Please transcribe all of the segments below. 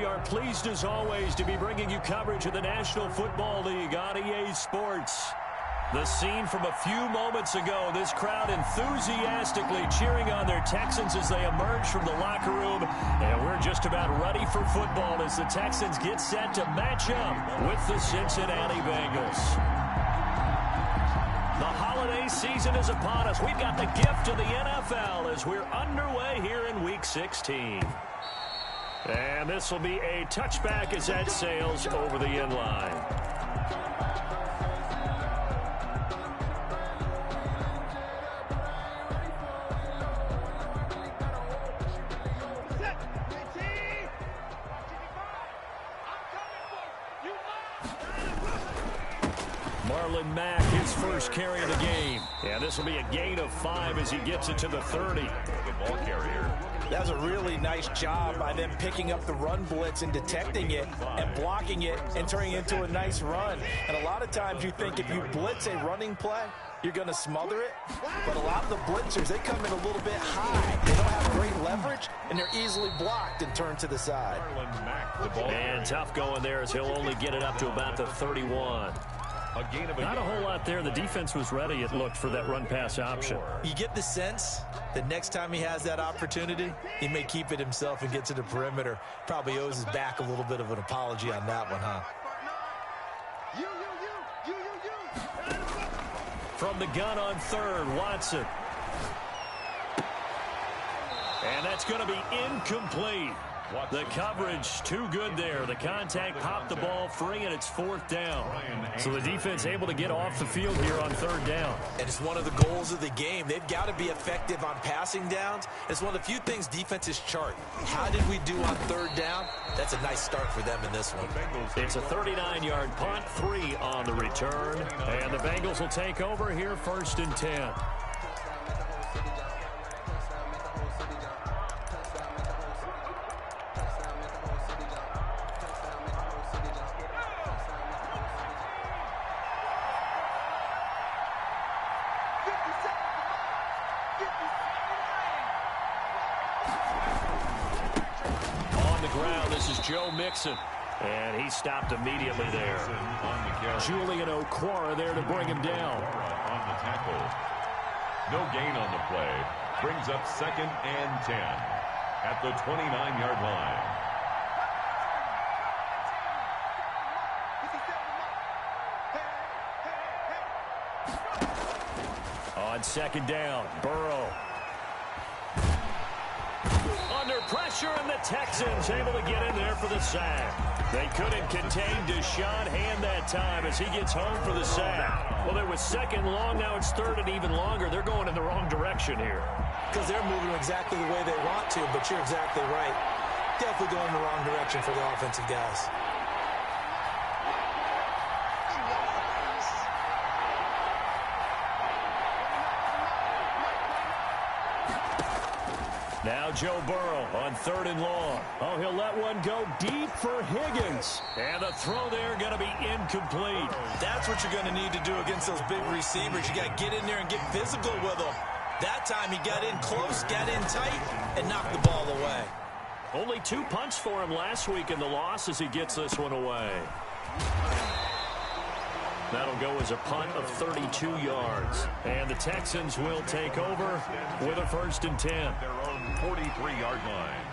We are pleased as always to be bringing you coverage of the National Football League on EA Sports. The scene from a few moments ago, this crowd enthusiastically cheering on their Texans as they emerge from the locker room. And we're just about ready for football as the Texans get set to match up with the Cincinnati Bengals. The holiday season is upon us. We've got the gift of the NFL as we're underway here in Week 16. And this will be a touchback as that sails over the end line. Mack, his first carry of the game. And this will be a gain of 5 as he gets it to the 30. Good ball carrier. That was a really nice job by them picking up the run blitz and detecting it and blocking it and turning it into a nice run. And a lot of times you think if you blitz a running play, you're going to smother it. But a lot of the blitzers, they come in a little bit high. They don't have great leverage, and they're easily blocked and turned to the side. And tough going there as he'll only get it up to about the 31. Not a whole lot there. The defense was ready, it looked, for that run-pass option. You get the sense that next time he has that opportunity, he may keep it himself and get to the perimeter. Probably owes his back a little bit of an apology on that one, huh? From the gun on third, Watson. And that's going to be incomplete. The coverage too good there. The contact popped the ball free, and it's 4th down. So the defense able to get off the field here on 3rd down. And it's one of the goals of the game. They've got to be effective on passing downs. It's one of the few things defenses chart. How did we do on 3rd down? That's a nice start for them in this one. It's a 39-yard punt, 3 on the return. And the Bengals will take over here 1st and 10. Mixon, and he stopped immediately there. Julian Okwara there to bring him down. On the tackle. No gain on the play. Brings up 2nd and 10 at the 29-yard line. On 2nd down, Burrow. Under pressure, and the Texans able to get in there for the sack. They couldn't contain Deshaun Hand that time as he gets home for the sack. Well, there was 2nd long, now it's 3rd and even longer. They're going in the wrong direction here. Because they're moving exactly the way they want to, but you're exactly right. Definitely going in the wrong direction for the offensive guys. Now Joe Burrow on 3rd and long. Oh, he'll let one go deep for Higgins. And the throw there going to be incomplete. That's what you're going to need to do against those big receivers. You got to get in there and get physical with them. That time he got in close, got in tight, and knocked the ball away. Only 2 punts for him last week in the loss as he gets this one away. That'll go as a punt of 32 yards. And the Texans will take over with a 1st and 10. Their own 43-yard line.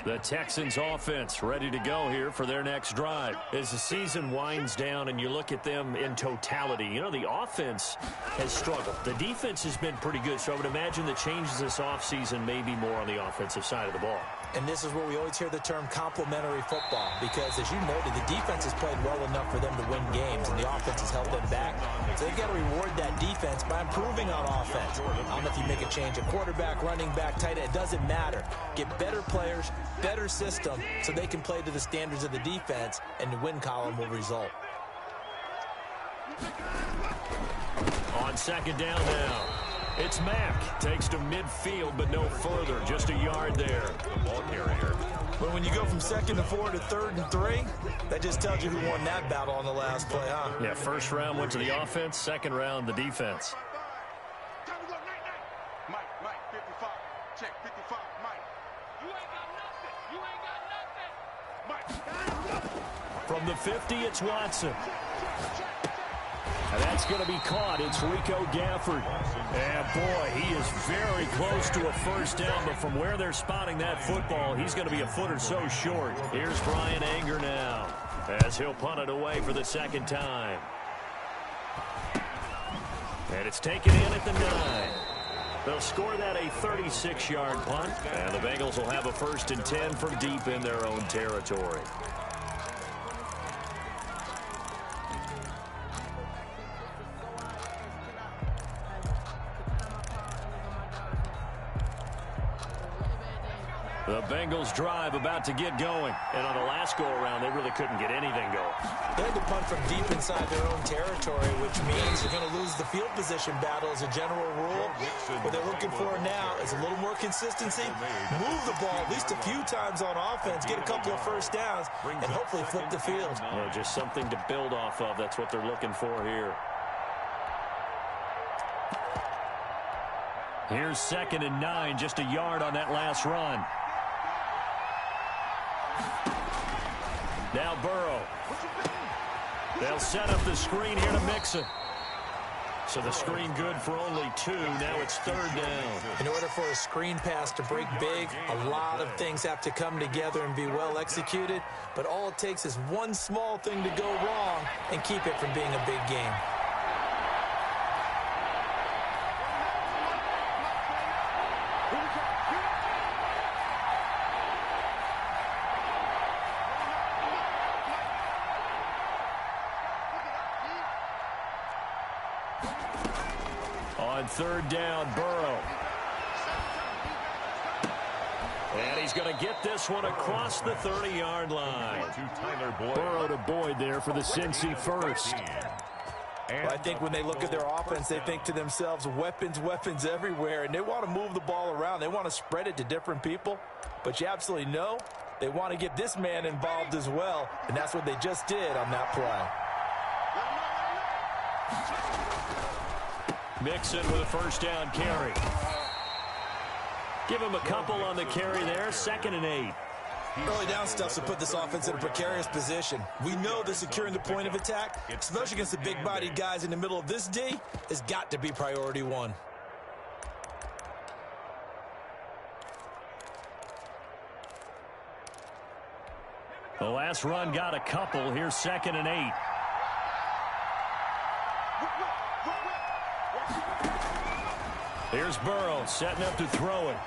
The Texans offense ready to go here for their next drive. As the season winds down and you look at them in totality, you know, the offense has struggled. The defense has been pretty good, so I would imagine the changes this offseason may be more on the offensive side of the ball. And this is where we always hear the term complementary football, because as you noted, the defense has played well enough for them to win games, and the offense has held them back. So they've got to reward that defense by improving on offense. I don't know if you make a change at quarterback, running back, tight end, it doesn't matter. Get better players, better system, so they can play to the standards of the defense, and the win column will result. On 2nd down now. It's Mack. Takes to midfield, but no further. Just a yard there. The ball carrier. But when you go from 2nd to 4 to 3rd and 3, that just tells you who won that battle on the last play, huh? Yeah, 1st round went to the offense, 2nd round the defense. From the 50, it's Watson. And that's going to be caught. It's Rico Gafford. And, boy, he is very close to a first down. But from where they're spotting that football, he's going to be a foot or so short. Here's Brian Anger now as he'll punt it away for the second time. And it's taken in at the 9. They'll score that a 36-yard punt. And the Bengals will have a 1st and 10 from deep in their own territory. The Bengals drive about to get going. And on the last go-around, they really couldn't get anything going. They had to punt from deep inside their own territory, which means they're going to lose the field position battle as a general rule. What they're looking for now is a little more consistency, move the ball at least a few times on offense, get a couple of first downs, and hopefully flip the field. Well, just something to build off of. That's what they're looking for here. Here's 2nd and 9, just a yard on that last run. Now Burrow. They'll set up the screen here to Mixon. So the screen good for only 2. Now it's 3rd down. In order for a screen pass to break big, a lot of things have to come together and be well executed. But all it takes is one small thing to go wrong and keep it from being a big game. On 3rd down, Burrow. And he's going to get this one across the 30-yard line. Burrow to Boyd there for the Cincy first. Well, I think when they look at their offense, they think to themselves, weapons, weapons everywhere, and they want to move the ball around. They want to spread it to different people, but you absolutely know they want to get this man involved as well, and that's what they just did on that play. Mixon with a first down carry. Give him a couple on the carry there. 2nd and 8. Early down stuff to put this offense in a precarious position. We know that securing the point of attack, especially against the big-bodied guys in the middle of this D, has got to be priority 1. The last run got a couple. Here's 2nd and 8. Here's Burrow setting up to throw it.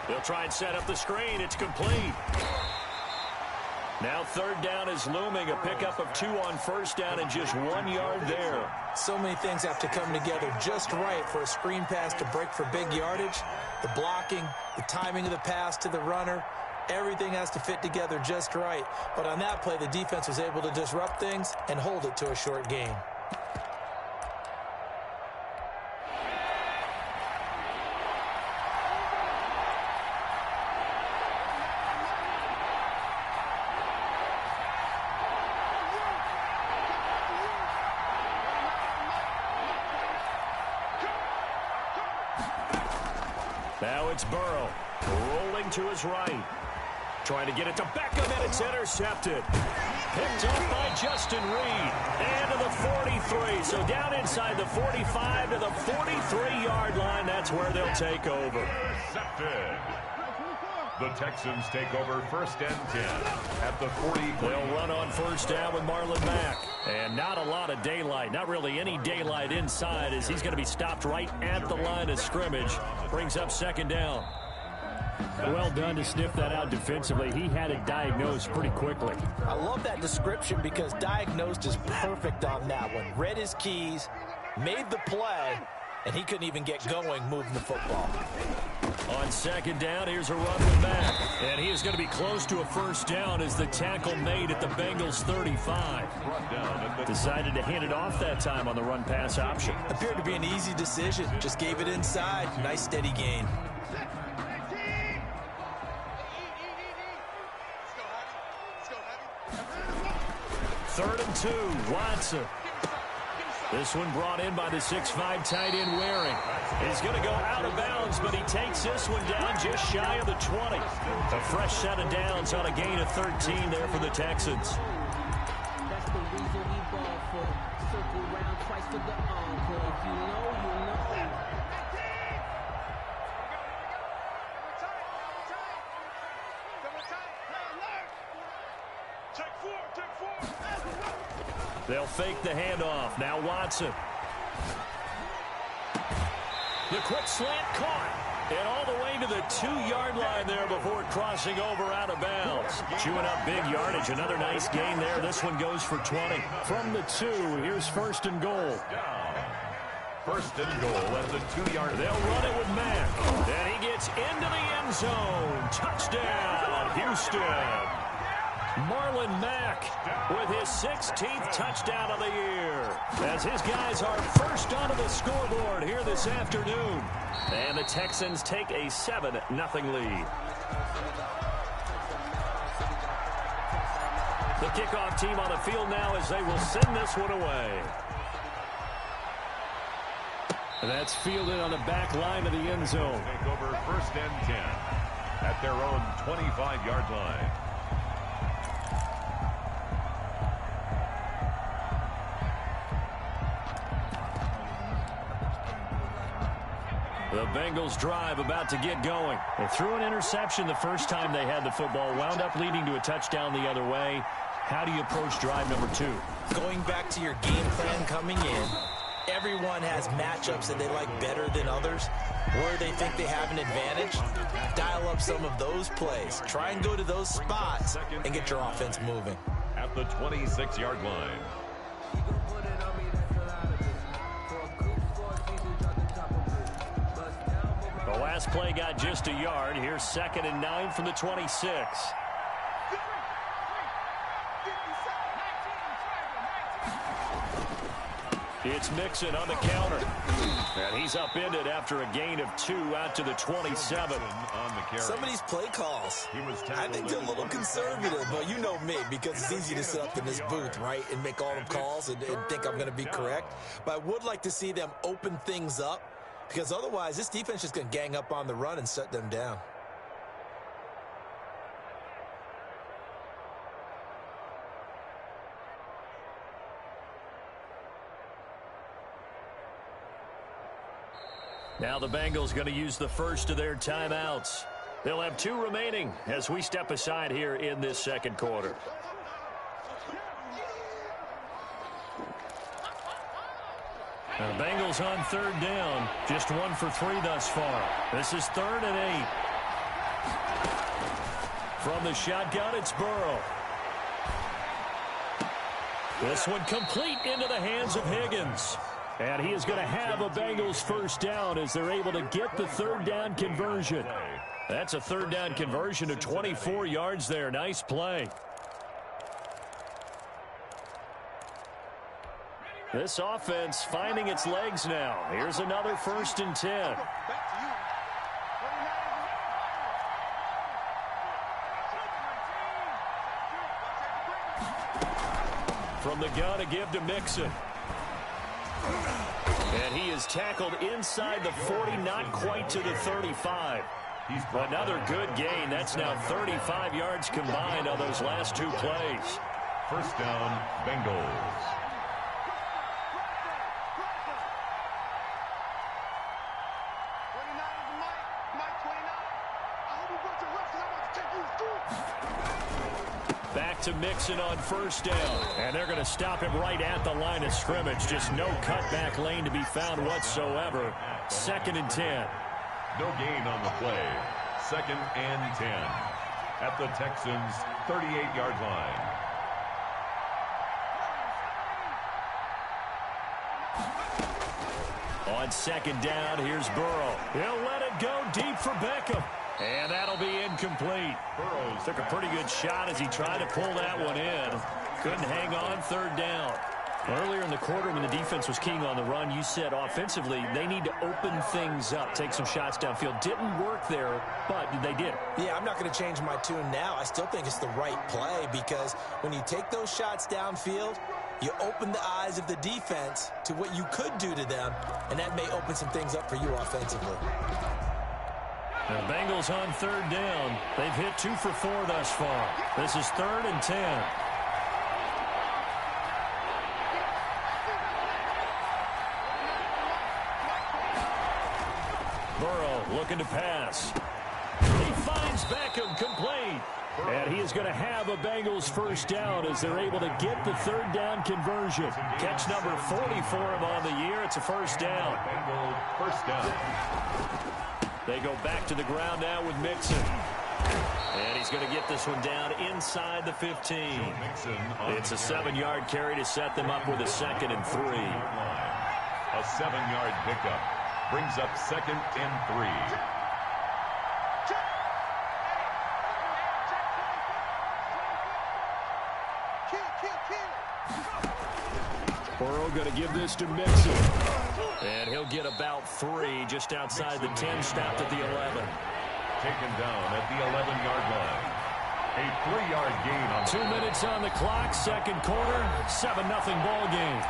They'll try and set up the screen. It's complete. Now 3rd down is looming. A pickup of 2 on first down and just 1 yard there. So many things have to come together just right for a screen pass to break for big yardage. The blocking, the timing of the pass to the runner, everything has to fit together just right. But on that play, the defense was able to disrupt things and hold it to a short gain. Now it's Burrow rolling to his right. Trying to get it to Beckham, and it's intercepted. Picked up by Justin Reed. And to the 43. So down inside the 45 to the 43-yard line. That's where they'll take over. Intercepted. The Texans take over 1st and 10 at the 40. They'll run on first down with Marlon Mack. And not a lot of daylight, not really any daylight inside, as he's going to be stopped right at the line of scrimmage. Brings up 2nd down. Well done to sniff that out defensively. He had it diagnosed pretty quickly. I love that description because diagnosed is perfect on that one. Read his keys, made the play, and he couldn't even get going moving the football. On 2nd down, here's a run with Mack. And he is going to be close to a first down as the tackle made at the Bengals 35. Decided to hand it off that time on the run-pass option. Appeared to be an easy decision. Just gave it inside. Nice steady gain. 3rd and 2, Watson. This one brought in by the 6'5" tight end Waring. He's going to go out of bounds, but he takes this one down just shy of the 20. A fresh set of downs on a gain of 13 there for the Texans. That's the reason we ball for. Circle round twice for the encore. If you know, you know. They'll fake the handoff. Now Watson. The quick slant caught. And all the way to the 2-yard line there before crossing over out of bounds. Chewing up big yardage. Another nice gain there. This one goes for 20. From the 2, here's first and goal. First and goal at the 2-yard line. They'll run it with Mack. And he gets into the end zone. Touchdown, Houston. Marlon Mack with his 16th touchdown of the year, as his guys are first onto the scoreboard here this afternoon. And the Texans take a 7-0 lead. The kickoff team on the field now as they will send this one away. And that's fielded on the back line of the end zone. Take over first and 10 at their own 25-yard line. The Bengals drive about to get going. They threw an interception the first time they had the football, wound up leading to a touchdown the other way. How do you approach drive number 2? Going back to your game plan coming in, everyone has matchups that they like better than others. Where they think they have an advantage, dial up some of those plays. Try and go to those spots and get your offense moving. At the 26-yard line. The last play got just a yard. Here's 2nd and 9 from the 26. It's Mixon on the counter. And he's upended after a gain of 2 out to the 27. Some of these play calls, I think they're a little conservative, but you know me, because it's easy to sit up in this booth, right, and make all the calls and think I'm going to be correct. But I would like to see them open things up, because otherwise this defense is going to gang up on the run and shut them down. Now the Bengals going to use the first of their timeouts. They'll have 2 remaining as we step aside here in this second quarter. Now the Bengals on 3rd down. Just 1 for 3 thus far. This is 3rd and 8. From the shotgun, it's Burrow. This one complete into the hands of Higgins. And he is going to have a Bengals first down as they're able to get the 3rd down conversion. That's a 3rd down conversion of 24 yards there. Nice play. This offense finding its legs now. Here's another 1st and 10. From the gun, a give to Mixon. And he is tackled inside the 40, not quite to the 35. Another good gain. That's now 35 yards combined on those last 2 plays. First down, Bengals. Back to Mixon on 1st down. And they're going to stop him right at the line of scrimmage. Just no cutback lane to be found whatsoever. 2nd and 10. No gain on the play. 2nd and 10. At the Texans' 38-yard line. On 2nd down, here's Burrow. He'll let it go deep for Beckham. And that'll be incomplete. Burrow took a pretty good shot as he tried to pull that one in. Couldn't hang on 3rd down. Earlier in the quarter when the defense was keying on the run, you said offensively they need to open things up, take some shots downfield. Didn't work there, but they did. Yeah, I'm not going to change my tune now. I still think it's the right play because when you take those shots downfield, You open the eyes of the defense to what you could do to them, and that may open some things up for you offensively. The Bengals on third down. They've hit 2 for 4 thus far. This is 3rd and 10. Burrow looking to pass. He finds Beckham complete. And he is going to have a Bengals first down as they're able to get the third down conversion. Catch number 40 for him on the year. It's a first down. Bengals first down. They go back to the ground now with Mixon. And he's going to get this one down inside the 15. It's a 7-yard carry to set them up with a 2nd and 3. A 7-yard pickup brings up 2nd and 3. Burrow going to give this to Mixon. And he'll get about 3 just outside the 10, stopped at the 11. Taken down at the 11-yard line. A 3-yard gain on 2 minutes on the clock, second quarter, 7-0 ball game.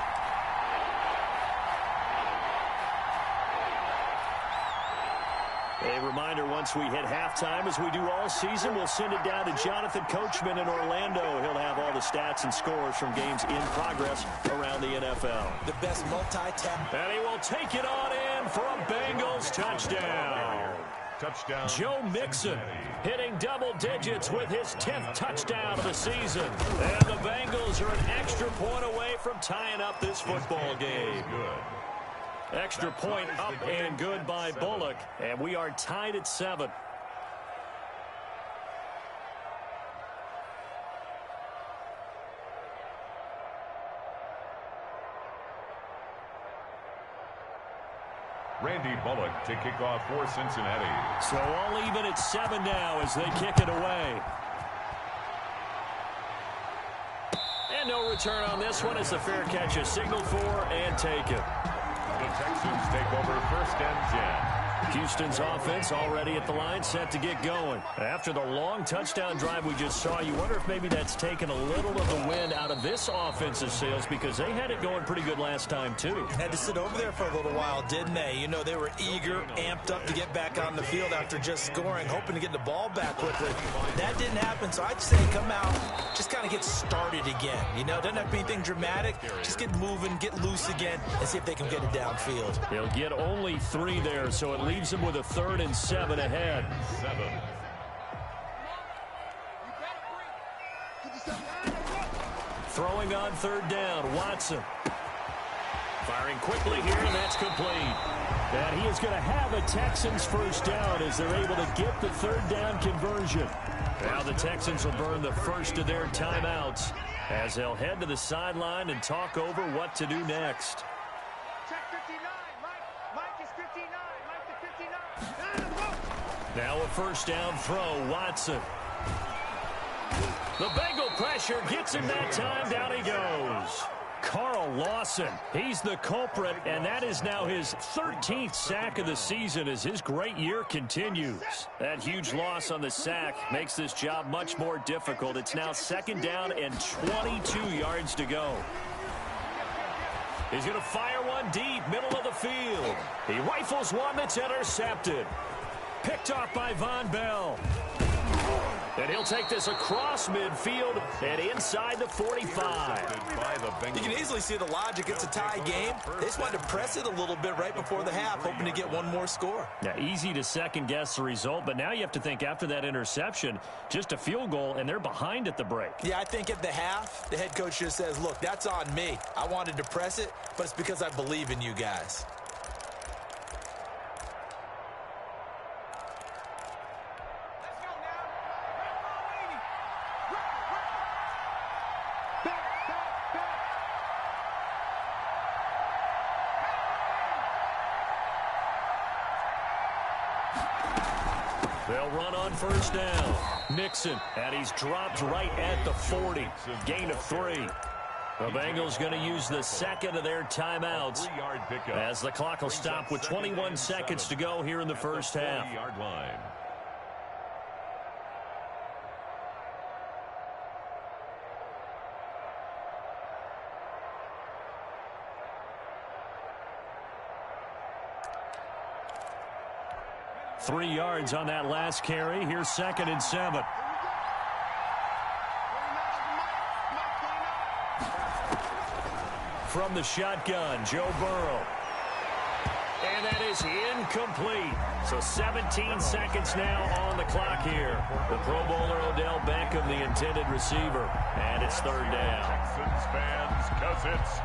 A reminder, once we hit halftime, as we do all season, we'll send it down to Jonathan Coachman in Orlando. He'll have all the stats and scores from games in progress around the NFL. The best multi-tap. And he will take it on in for a Bengals touchdown. touchdown. Joe Mixon hitting double digits with his 10th touchdown of the season. And the Bengals are an extra point away from tying up this football game. Extra point up and good by Bullock. And we are tied at 7. Randy Bullock to kick off for Cincinnati. So all even at 7 now as they kick it away. And no return on this one as the fair catch is signaled for and taken. The Texans take over 1st and 10. Houston's offense already at the line, set to get going. After the long touchdown drive we just saw, you wonder if maybe that's taken a little of the wind out of this offensive sails, because they had it going pretty good last time, too. Had to sit over there for a little while, didn't they? You know, they were eager, amped up to get back on the field after just scoring, hoping to get the ball back quickly. That didn't happen, so I'd say come out, just kind of get started again. You know, doesn't have to be anything dramatic. Just get moving, get loose again, and see if they can get it downfield. They'll get only 3 there, so it leaves them with a 3rd and 7 ahead. 7. Throwing on 3rd down, Watson. Firing quickly here, and that's complete. And he is going to have a Texans first down as they're able to get the 3rd down conversion. Now the Texans will burn the first of their timeouts as they'll head to the sideline and talk over what to do next. Now a first down throw, Watson. The Bengal pressure gets him that time, down he goes. Carl Lawson, he's the culprit, and that is now his 13th sack of the season as his great year continues. That huge loss on the sack makes this job much more difficult. It's now 2nd down and 22 yards to go. He's going to fire one deep, middle of the field. He rifles one that's intercepted. Picked off by Von Bell. And he'll take this across midfield and inside the 45. You can easily see the logic. It's a tie game. They just wanted to press it a little bit right before the half, hoping to get one more score. Yeah, easy to second-guess the result, but now you have to think after that interception, just a field goal, and they're behind at the break. Yeah, I think at the half, the head coach just says, look, that's on me. I wanted to press it, but it's because I believe in you guys. They'll run on first down. Mixon, and he's dropped right at the 40. Gain of 3. The Bengals going to use the 2nd of their timeouts as the clock will stop with 21 seconds to go here in the first half. 3 yards on that last carry. Here's 2nd and 7. From the shotgun, Joe Burrow. And that is incomplete. So 17 seconds now on the clock here. The Pro Bowler Odell Beckham, the intended receiver. And it's 3rd down. Texans fans, because it's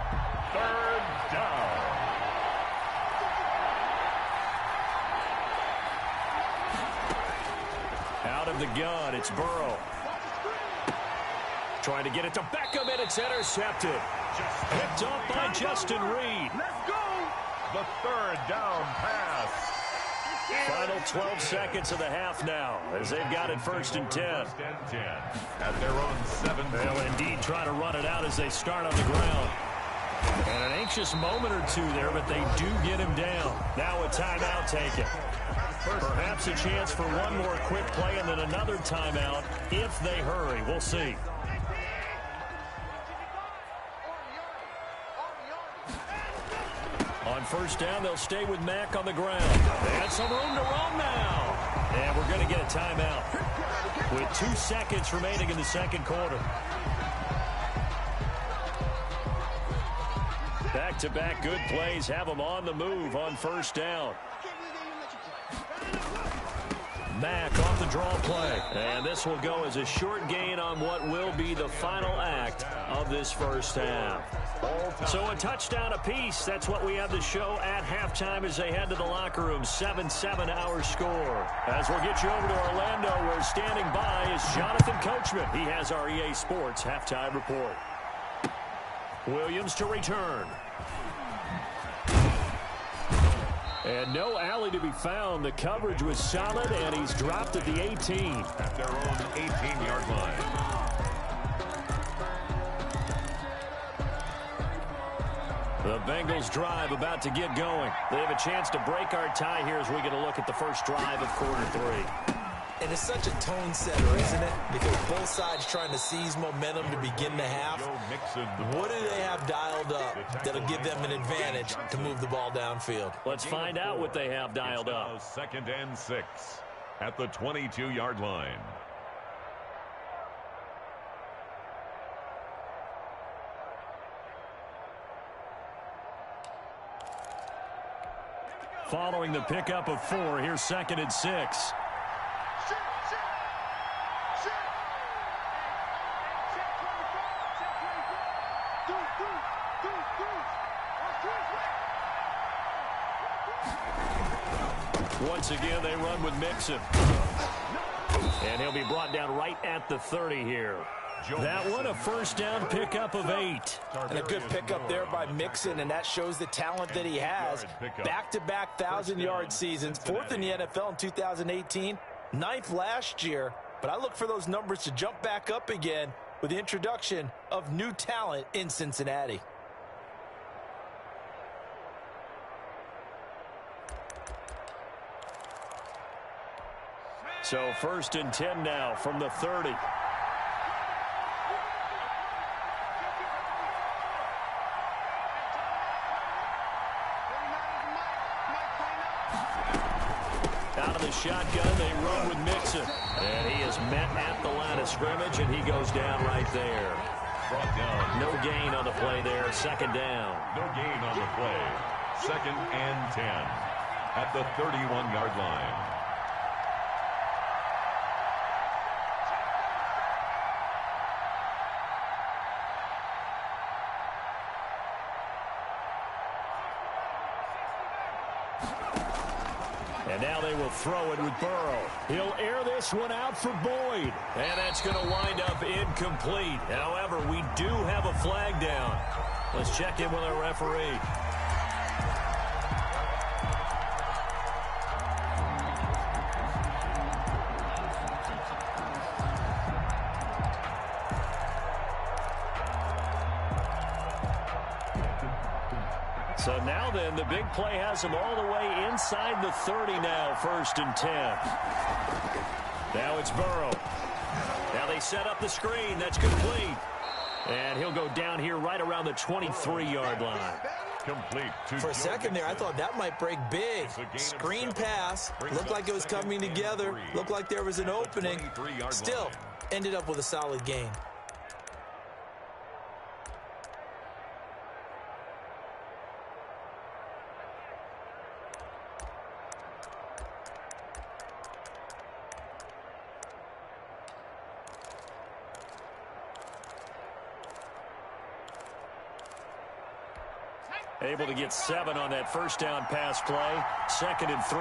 3rd down. Out of the gun, it's Burrow. Trying to get it to Beckham, and it's intercepted. Picked up by Justin Reed. Let's go. The 3rd down pass. Final 12 seconds of the half now as they've got it 1st and 10. At their own 7. They'll indeed try to run it out as they start on the ground. And an anxious moment or two there, but they do get him down. Now a timeout taken. Perhaps a chance for one more quick play and then another timeout if they hurry. We'll see. On 1st down, they'll stay with Mack on the ground. They had some room to run now. And we're going to get a timeout with 2 seconds remaining in the 2nd quarter. Back-to-back good plays have them on the move on 1st down. Mack off the draw play. And this will go as a short gain on what will be the final act of this 1st half. So a touchdown apiece. That's what we have to show at halftime as they head to the locker room. 7-7 our score. As we'll get you over to Orlando, where standing by is Jonathan Coachman. He has our EA Sports halftime report. Williams to return. And no alley to be found. The coverage was solid, and he's dropped at the 18. At their own 18-yard line. The Bengals drive about to get going. They have a chance to break our tie here as we get a look at the first drive of quarter 3. And it's such a tone setter, isn't it? Because both sides trying to seize momentum to begin the half. What do they have dialed up that'll give them an advantage to move the ball downfield? Let's find out what they have dialed up. 2nd and 6 at the 22-yard line. Following the pickup of 4, here's 2nd and 6. Once again, they run with Mixon. And he'll be brought down right at the 30 here. That one, a 1st down pickup of 8. And a good pickup there by Mixon, and that shows the talent that he has. Back-to-back 1,000-yard seasons, 4th in the NFL in 2018, 9th last year. But I look for those numbers to jump back up again with the introduction of new talent in Cincinnati. So 1st and 10 now from the 30. Out of the shotgun, they run with Mixon. And he is met at the line of scrimmage, and he goes down right there. Brought down. No gain on the play there. 2nd down. No gain on the play. 2nd and 10 at the 31-yard line. And now they will throw it with Burrow. He'll air this one out for Boyd. And that's going to wind up incomplete. However, we do have a flag down. Let's check in with our referee. So now then, the big play has them all the way inside the 30 now, 1st and 10. Now it's Burrow. Now they set up the screen. That's complete. And he'll go down here right around the 23-yard line. Complete to For a second there, I thought that might break big. Screen pass. Looked like it was coming together. Looked like there was an opening. Still, ended up with a solid gain. Able to get 7 on that first down pass play. 2nd and 3.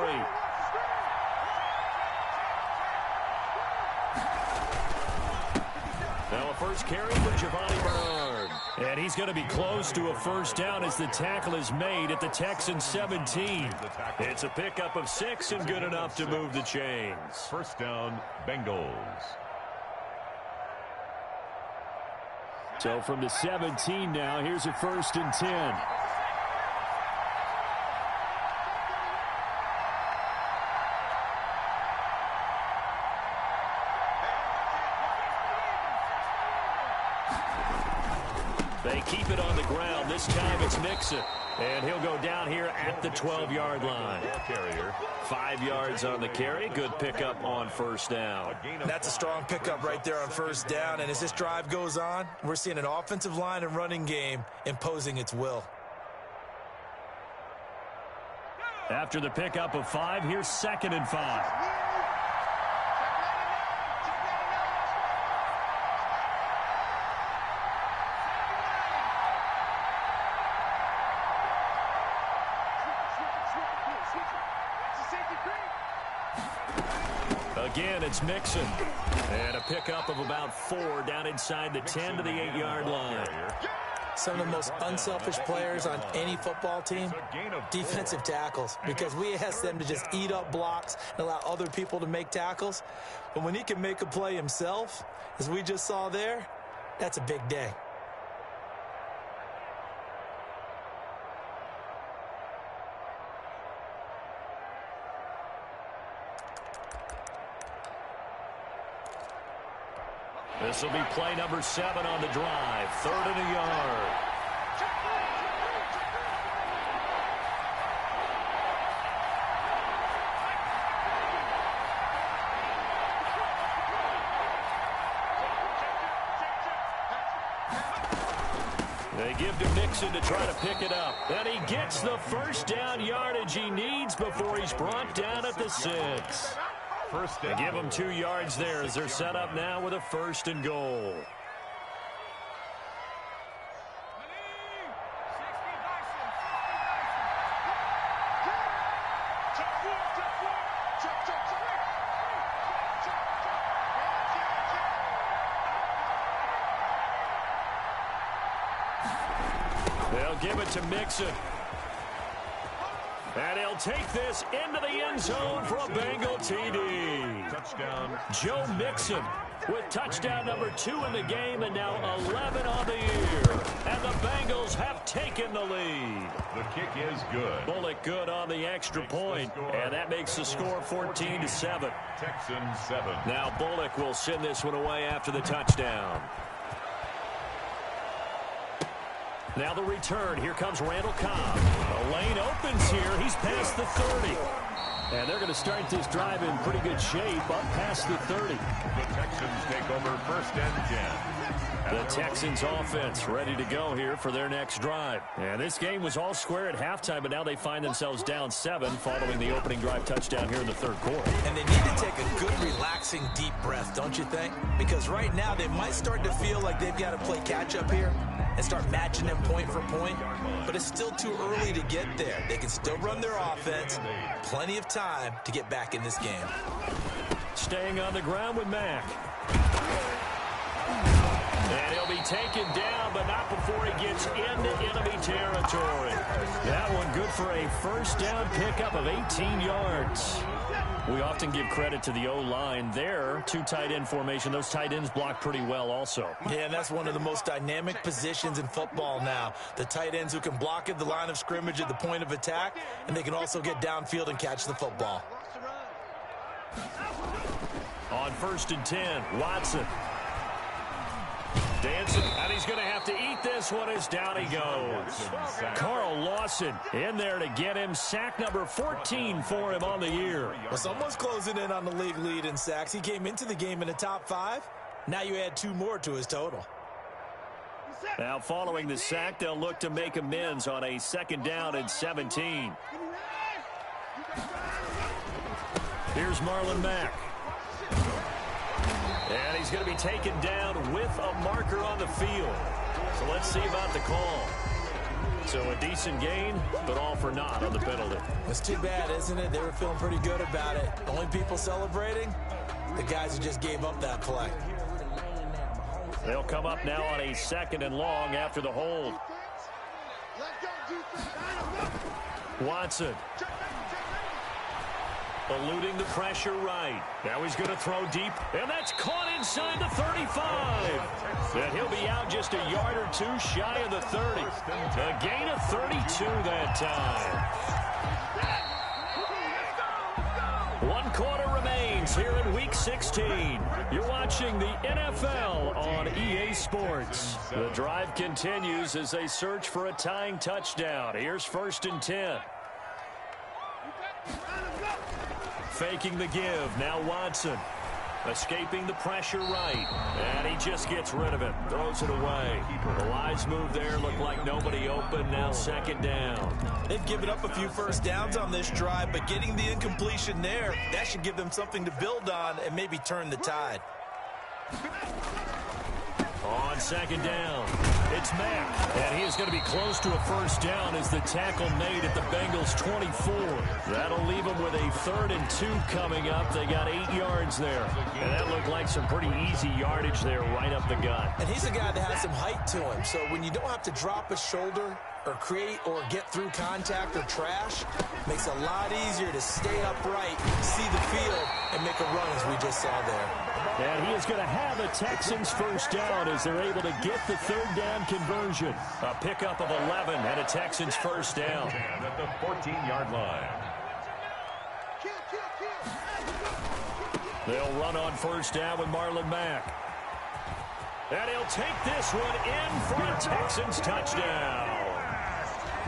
Now a first carry for Giovanni Bernard. And he's going to be close to a first down as the tackle is made at the Texans 17. It's a pickup of 6 and good enough to move the chains. First down, Bengals. So from the 17 now, here's a 1st and 10. They keep it on the ground. This time it's Mixon. And he'll go down here at the 12-yard line. 5 yards on the carry. Good pickup on first down. That's a strong pickup right there on first down. And as this drive goes on, we're seeing an offensive line and running game imposing its will. After the pickup of 5, here's 2nd and 5. Again, it's Mixon. And a pickup of about 4 down inside the 10 to the 8-yard line. Some of the most unselfish players on any football team, defensive tackles, because we ask them to just eat up blocks and allow other people to make tackles. But when he can make a play himself, as we just saw there, that's a big day. This will be play number 7 on the drive. 3rd and a yard. They give to Mixon to try to pick it up. And he gets the first down yardage he needs before he's brought down at the 6. They give them 2 yards there as they're set up now with a 1st and goal. They'll give it to Mixon. And he'll take this into the end zone for a Bengal TD. Touchdown. Joe Mixon with touchdown number 2 in the game and now 11 on the year. And the Bengals have taken the lead. The kick is good. Bullock good on the extra point. And that makes the score 14-7. Texans 7. Now Bullock will send this one away after the touchdown. Now the return. Here comes Randall Cobb. The lane opens here. He's past the 30. And they're going to start this drive in pretty good shape up past the 30. The Texans take over 1st and 10. The Texans offense ready to go here for their next drive. And this game was all square at halftime, but now they find themselves down 7 following the opening drive touchdown here in the 3rd quarter. And they need to take a good, relaxing, deep breath, don't you think? Because right now they might start to feel like they've got to play catch-up here and start matching them point for point. But it's still too early to get there. They can still run their offense. Plenty of time to get back in this game. Staying on the ground with Mack. And he'll be taken down, but not before he gets into enemy territory. That one good for a first down pickup of 18 yards. We often give credit to the O-line there. 2 tight end formation. Those tight ends block pretty well also. Yeah, and that's one of the most dynamic positions in football now. The tight ends who can block at the line of scrimmage at the point of attack, and they can also get downfield and catch the football. On 1st and 10, Watson. Dancing, and he's going to have to eat this one as down he goes. Carl Lawson in there to get him. Sack number 14 for him on the year. Well, someone's closing in on the league lead in sacks. He came into the game in the top 5. Now you add 2 more to his total. Now following the sack, they'll look to make amends on a 2nd down and 17. Here's Marlon Mack. And he's going to be taken down with a marker on the field. So let's see about the call. So a decent gain, but all for naught on the penalty. It's too bad, isn't it? They were feeling pretty good about it. The only people celebrating, the guys who just gave up that play. They'll come up now on a 2nd and long after the hold. Watson. Eluding the pressure right. Now he's going to throw deep, and that's caught inside the 35. And he'll be out just a yard or 2 shy of the 30. A gain of 32 that time. 1 quarter remains here in Week 16. You're watching the NFL on EA Sports. The drive continues as they search for a tying touchdown. Here's 1st and 10. Faking the give. Now Watson. Escaping the pressure right. And he just gets rid of it. Throws it away. The wise move there. Looked like nobody open. Now 2nd down. They've given up a few first downs on this drive, but getting the incompletion there, that should give them something to build on and maybe turn the tide. On 2nd down, it's Mack, and he is going to be close to a 1st down as the tackle made at the Bengals' 24. That'll leave them with a 3rd and 2 coming up. They got 8 yards there, and that looked like some pretty easy yardage there right up the gut. And he's a guy that has some height to him, so when you don't have to drop a shoulder or create or get through contact or trash, makes it a lot easier to stay upright, see the field, and make a run as we just saw there. And he is going to have a Texans 1st down as they're able to get the 3rd down conversion. A pickup of 11 and a Texans 1st down. At the 14-yard line. They'll run on 1st down with Marlon Mack. And he'll take this one in for a Texans touchdown.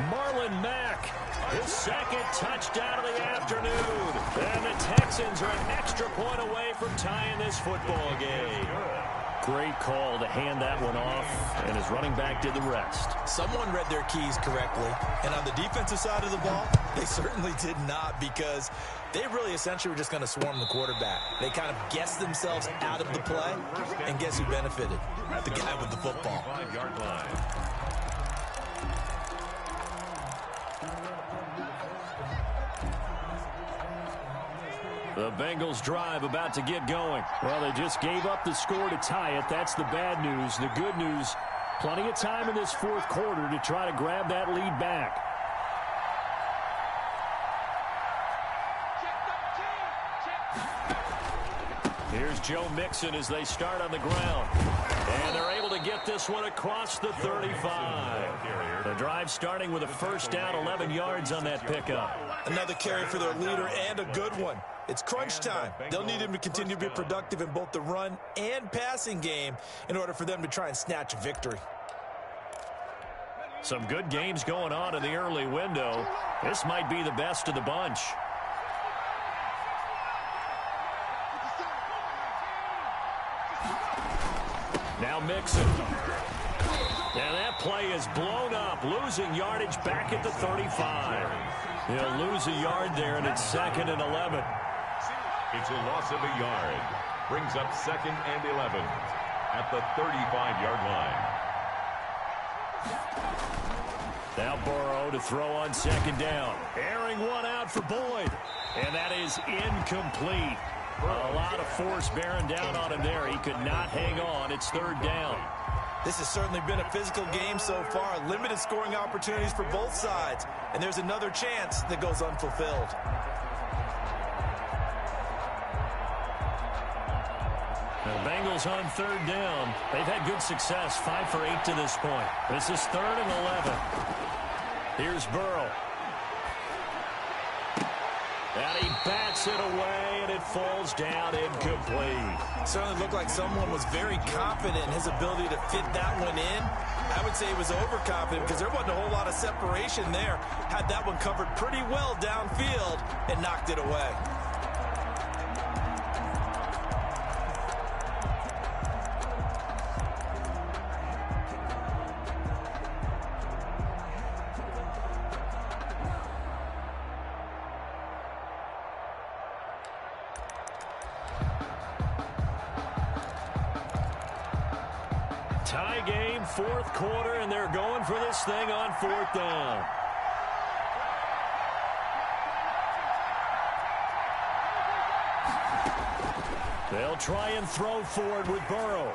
Marlon Mack, his 2nd touchdown of the afternoon. And the Texans are an extra point away from tying this football game. Great call to hand that one off, and his running back did the rest. Someone read their keys correctly, and on the defensive side of the ball, they certainly did not, because they really essentially were just going to swarm the quarterback. They kind of guessed themselves out of the play, and guess who benefited? The guy with the football. 5-yard line. The Bengals drive about to get going. Well, they just gave up the score to tie it. That's the bad news. The good news, plenty of time in this 4th quarter to try to grab that lead back. Here's Joe Mixon as they start on the ground. And they're able to get this one across the 35. The drive starting with a 1st down, 11 yards on that pickup. Another carry for their leader, and a good one. It's crunch time. They'll need him to continue to be productive in both the run and passing game in order for them to try and snatch a victory. Some good games going on in the early window. This might be the best of the bunch. Now Mixon. And that play is blown up, losing yardage back at the 35. He'll lose a yard there, and it's 2nd and 11. It's a loss of a yard. Brings up 2nd and 11 at the 35-yard line. Now Burrow to throw on 2nd down. Airing one out for Boyd. And that is incomplete. A lot of force bearing down on him there. He could not hang on. It's 3rd down. This has certainly been a physical game so far. Limited scoring opportunities for both sides. And there's another chance that goes unfulfilled. The Bengals on 3rd down. They've had good success, 5 for 8 to this point. This is 3rd and 11. Here's Burrow. And he bats it away, and it falls down incomplete. Certainly looked like someone was very confident in his ability to fit that one in. I would say he was overconfident because there wasn't a whole lot of separation there. Had that one covered pretty well downfield and knocked it away. Tie game, fourth quarter, and they're going for this thing on fourth down. They'll try and throw forward with Burrow.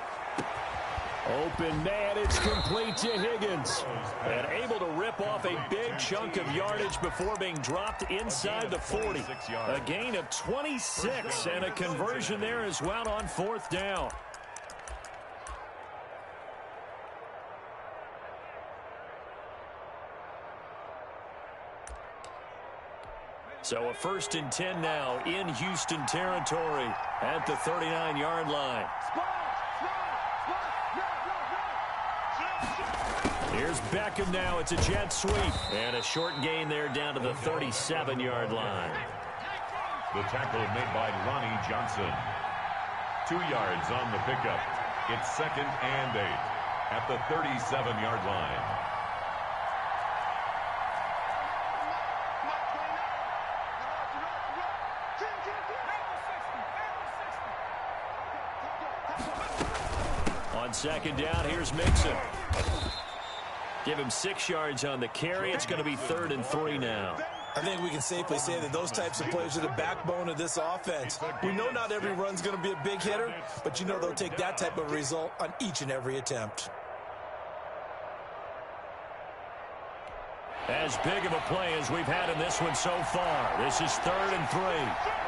Open man, it's complete to Higgins. And able to rip off a big chunk of yardage before being dropped inside the 40. A gain of 26 and a conversion there as well on fourth down. So a 1st and 10 now in Houston territory at the 39-yard line. Here's Beckham now. It's a jet sweep. And a short gain there down to the 37-yard line. The tackle made by Ronnie Johnson. 2 yards on the pickup. It's 2nd and 8 at the 37-yard line. On 2nd down, here's Mixon. Give him 6 yards on the carry. It's going to be 3rd and 3 now. I think we can safely say that those types of plays are the backbone of this offense. We know not every run's going to be a big hitter, but you know they'll take that type of result on each and every attempt. As big of a play as we've had in this one so far. This is 3rd and 3.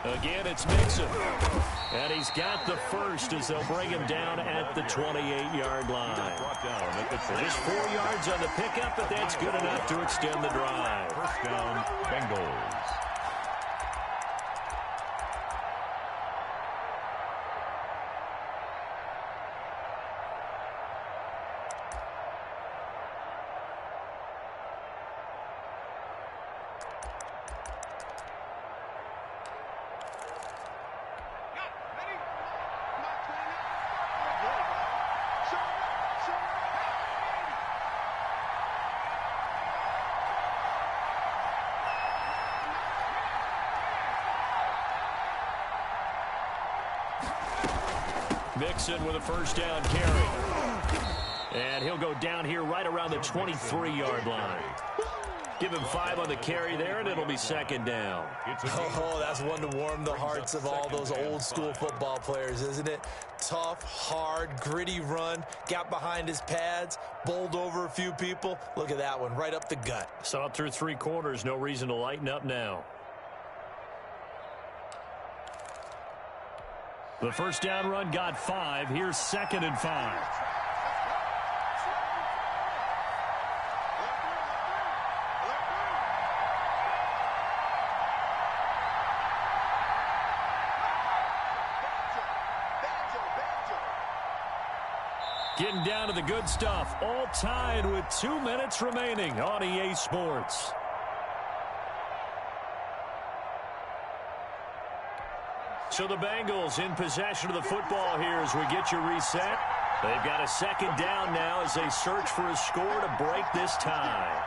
Again, it's Mixon. And he's got the first as they'll bring him down at the 28-yard line. Just 4 yards on the pickup, but that's good enough to extend the drive. First down, Bengals. Mixon with a first down carry. And he'll go down here right around the 23-yard line. Give him 5 on the carry there, and it'll be 2nd down. Oh, that's one to warm the hearts of all those old-school football players, isn't it? Tough, hard, gritty run, got behind his pads, bowled over a few people. Look at that one, right up the gut. Saw it through 3 quarters, no reason to lighten up now. The first down run got 5. Here's 2nd and 5. Getting down to the good stuff. All tied with 2 minutes remaining on EA Sports. So the Bengals in possession of the football here as we get you reset. They've got a 2nd down now as they search for a score to break this tie.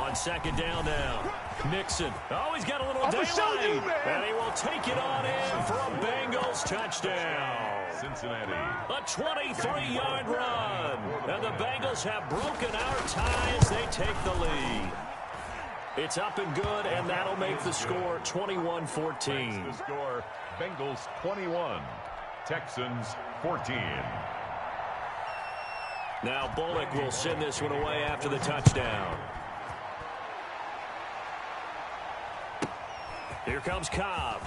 On 2nd down now. Mixon. Oh, he's got a little daylight. And he will take it on in for a Bengals touchdown. Cincinnati. A 23-yard run. And the Bengals have broken our tie as they take the lead. It's up and good, and that'll make the score 21-14. The score, Bengals 21, Texans 14. Now Bullock will send this one away after the touchdown. Here comes Cobb.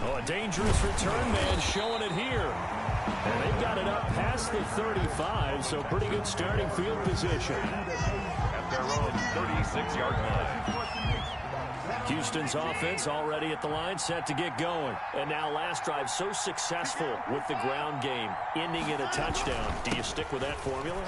Oh, a dangerous return man showing it here. And they've got it up past the 35, so pretty good starting field position. At their own 36-yard line. Houston's offense already at the line, set to get going. And now last drive so successful with the ground game, ending in a touchdown. Do you stick with that formula?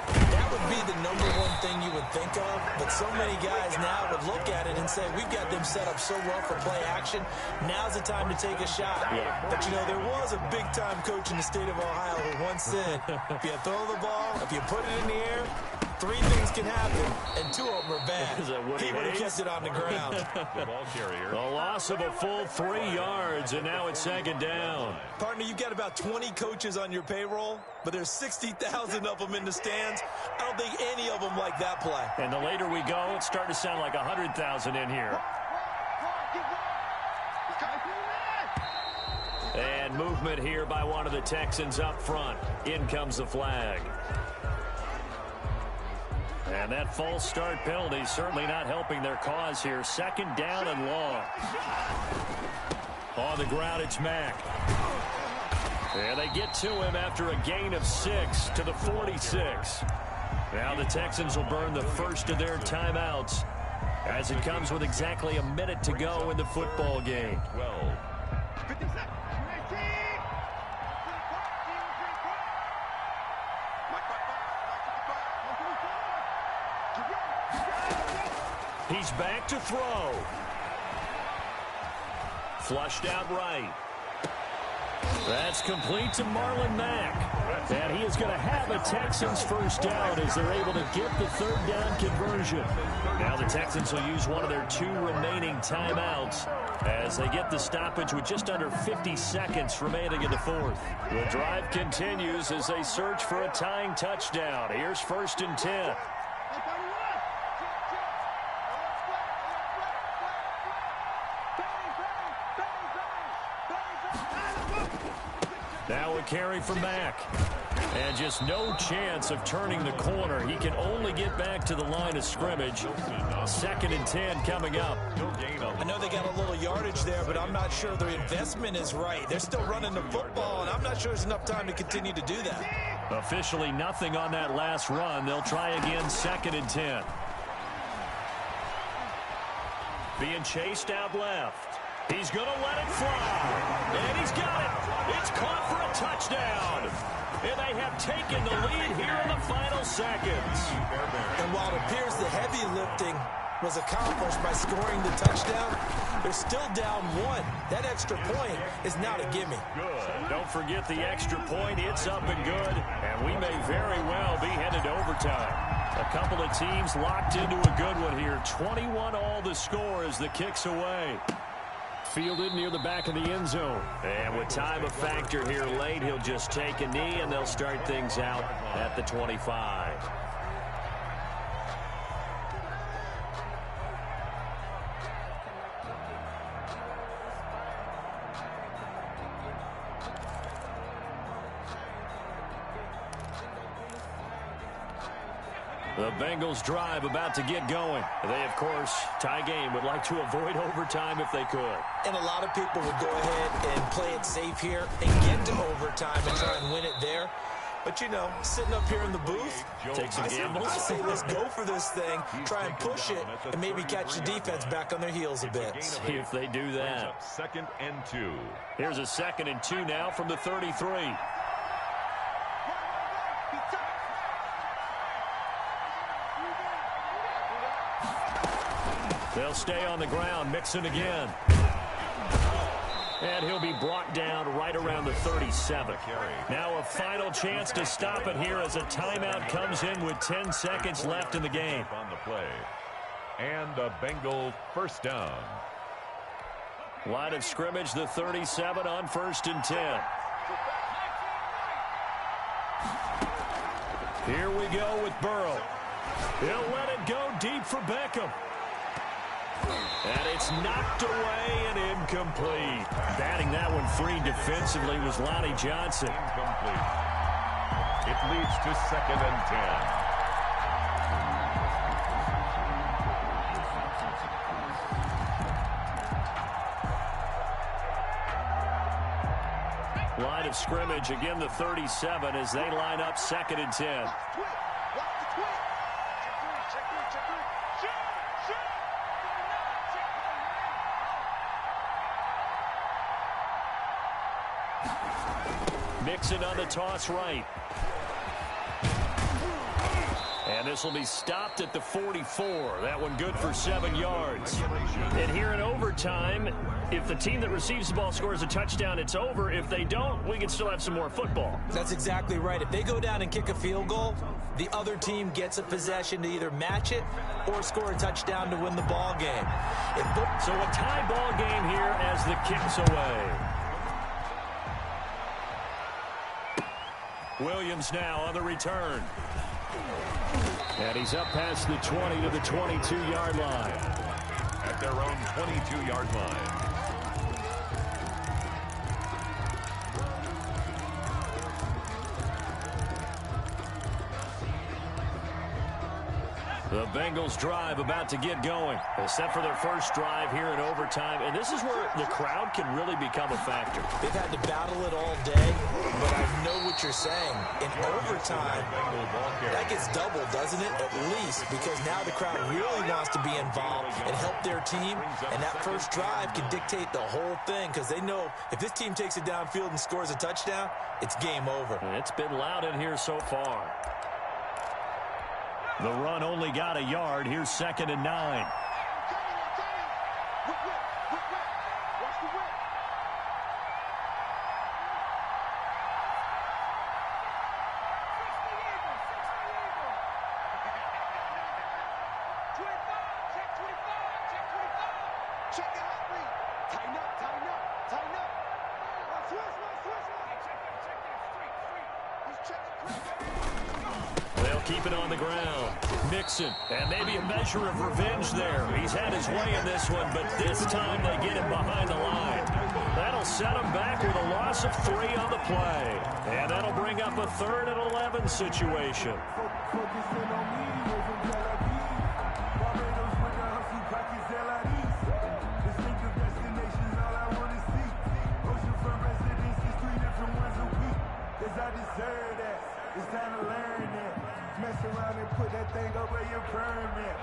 That would be the number one thing you would think of, but so many guys now would look at it and say, we've got them set up so well for play action. Now's the time to take a shot. Yeah. But, you know, there was a big-time coach in the state of Ohio who once said, if you throw the ball, if you put it in the air, 3 things can happen, and 2 of them are bad. He would have kept it on the ground. The ball carrier. A loss of a full 3 yards, and now it's second down. Partner, you've got about 20 coaches on your payroll, but there's 60,000 of them in the stands. I don't think any of them like that play. And the later we go, it's starting to sound like 100,000 in here. And movement here by one of the Texans up front. In comes the flag. And that false start penalty certainly not helping their cause here. Second down and long. On the ground, it's Mack. And they get to him after a gain of 6 to the 46. Now the Texans will burn the first of their timeouts as it comes with exactly a minute to go in the football game. 12. He's back to throw. Flushed out right. That's complete to Marlon Mack. And he is going to have a Texans first down as they're able to get the third down conversion. Now the Texans will use one of their 2 remaining timeouts as they get the stoppage with just under 50 seconds remaining in the fourth. The drive continues as they search for a tying touchdown. Here's 1st and 10. Now a carry from Mack. And just no chance of turning the corner. He can only get back to the line of scrimmage. 2nd and 10 coming up. I know they got a little yardage there, but I'm not sure their investment is right. They're still running the football, and I'm not sure there's enough time to continue to do that. Officially nothing on that last run. They'll try again 2nd and 10. Being chased out left. He's going to let it fly. And he's got it. It's caught for a touchdown. And they have taken the lead here in the final seconds. And while it appears the heavy lifting was accomplished by scoring the touchdown, they're still down 1. That extra point is not a gimme. Good. Don't forget the extra point. It's up and good. And we may very well be headed to overtime. A couple of teams locked into a good one here. 21 all the score as the kick's away. Fielded near the back of the end zone. And with time a factor here late, he'll just take a knee and they'll start things out at the 25. The Bengals drive about to get going. They, of course, tie game, would like to avoid overtime if they could. And a lot of people would go ahead and play it safe here and get to overtime and try and win it there. But, you know, sitting up here in the booth, take some gambles. I say let's go for this thing, try and push it, and maybe catch the defense back on their heels a bit. See if they do that. 2nd and 2. Here's a 2nd and 2 now from the 33. They'll stay on the ground, Mixon again. And he'll be brought down right around the 37. Now a final chance to stop it here as a timeout comes in with 10 seconds left in the game. On the play. And a Bengal first down. Line of scrimmage, the 37 on 1st and 10. Here we go with Burrow. He'll let it go deep for Beckham. And it's knocked away and incomplete. Batting that one free defensively was Lonnie Johnson. Incomplete. It leads to 2nd and 10. Line of scrimmage, again the 37 as they line up 2nd and 10. Mixon on the toss right. And this will be stopped at the 44. That one good for 7 yards. And here in overtime, if the team that receives the ball scores a touchdown, it's over. If they don't, we can still have some more football. That's exactly right. If they go down and kick a field goal, the other team gets a possession to either match it or score a touchdown to win the ball game. So a tie ball game here as the kick's away. Williams now on the return. And he's up past the 20 to the 22-yard line. At their own 22-yard line. The Bengals drive about to get going. They set for their first drive here in overtime, and this is where the crowd can really become a factor. They've had to battle it all day, but I know what you're saying. In overtime, that gets doubled, doesn't it? At least, because now the crowd really wants to be involved and help their team, and that first drive can dictate the whole thing because they know if this team takes it downfield and scores a touchdown, it's game over. And it's been loud in here so far. The run only got a yard. Here's 2nd and 9. They'll keep it on the ground. Mixon, and maybe a measure of revenge there. He's had his way in this one, but this time they get him behind the line. That'll set him back with a loss of 3 on the play. And that'll bring up a 3rd and 11 situation. It's time to learn that. Mess around and put that thing over your permit.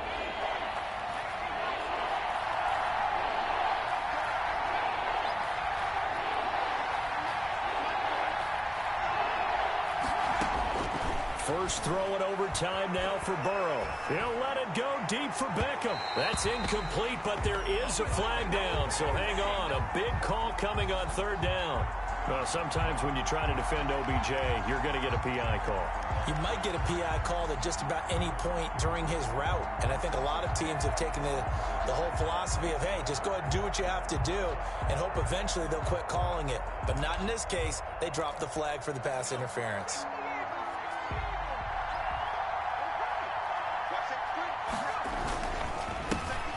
First throw in overtime now for Burrow. He'll let it go deep for Beckham. That's incomplete, but there is a flag down, so hang on. A big call coming on 3rd down. Well, sometimes when you try to defend OBJ, you're going to get a PI call. You might get a PI call at just about any point during his route. And I think a lot of teams have taken the whole philosophy of, hey, just go ahead and do what you have to do and hope eventually they'll quit calling it. But not in this case. They dropped the flag for the pass interference.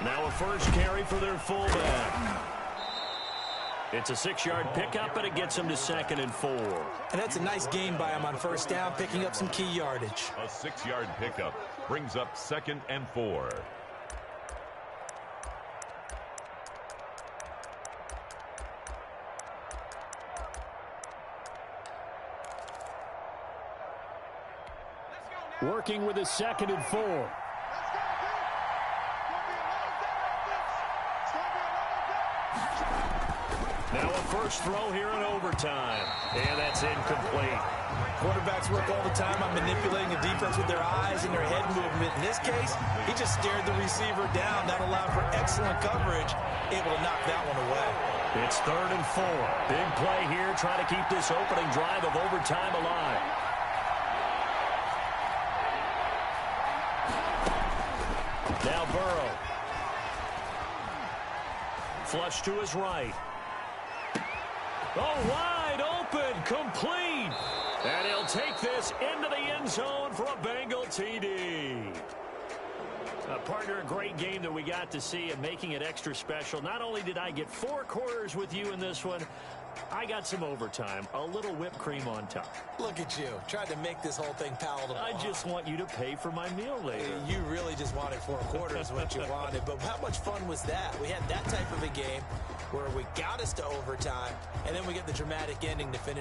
Now a first carry for their fullback. It's a 6-yard pickup, and it gets him to 2nd and 4. And that's a nice gain by him on first down, picking up some key yardage. A 6-yard pickup brings up 2nd and 4. Working with his 2nd and 4. Now a first throw here in overtime. And that's incomplete. Quarterbacks work all the time on manipulating the defense with their eyes and their head movement. In this case, he just stared the receiver down. That allowed for excellent coverage, able to knock that one away. It's 3rd and 4. Big play here, trying to keep this opening drive of overtime alive. Now Burrow. Flush to his right. Oh, wide open, complete. And he'll take this into the end zone for a Bengal TD. Partner, a great game that we got to see and making it extra special. Not only did I get 4 quarters with you in this one, I got some overtime, a little whipped cream on top. Look at you, tried to make this whole thing palatable. I just want you to pay for my meal later. You really just wanted 4 quarters, what you wanted. But how much fun was that? We had that type of a game where we got us to overtime, and then we get the dramatic ending to finish.